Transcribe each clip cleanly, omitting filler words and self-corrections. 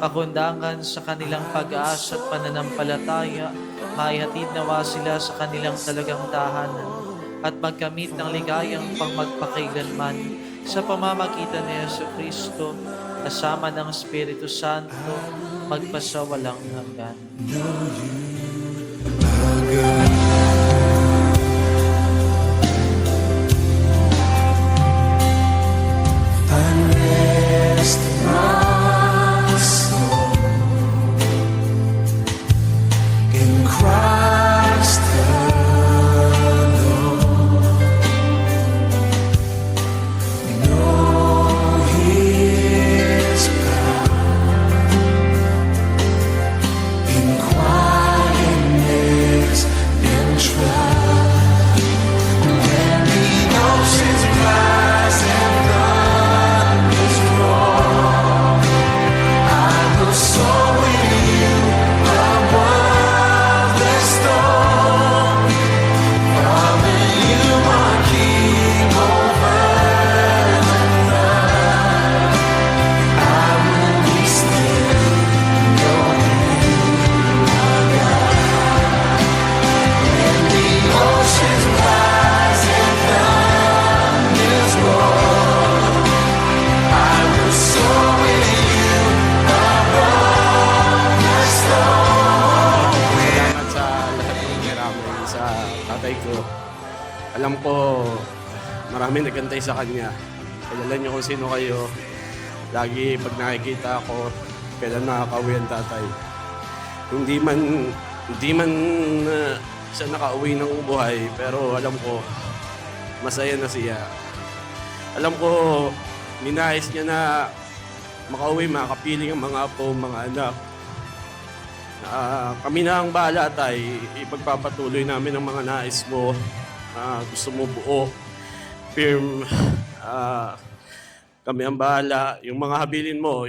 pakundangan sa kanilang pag-asa at pananampalataya, maihatid nawa sila sa kanilang talagang tahanan at magkamit ng ligayang pangmagpakailanman sa pamamagitan ni Jesucristo, kasama ng Espiritu Santo, magpasawalang hanggan. Tatay ko, alam ko maraming nagantay sa kanya. Kilala niyo kung sino kayo. Lagi pag nakikita ako, kailan nakakauwi ang tatay. Hindi man siya nakauwi ng buhay, pero alam ko masaya na siya. Alam ko ninais niya na makauwi, makapiling ang mga apo, mga anak. Kami na ang bahala, tay. Ipagpapatuloy namin ang mga nais mo. Gusto mo buo, firm. Kami ang bahala. Yung mga habilin mo,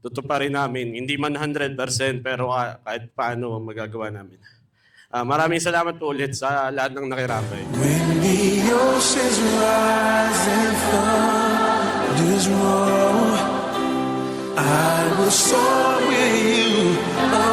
tutuparin namin. Hindi man 100%, pero kahit paano magagawa namin. Maraming salamat po ulit sa lahat ng nakirapay. When the oceans rise and thunders roar, I will soar with you.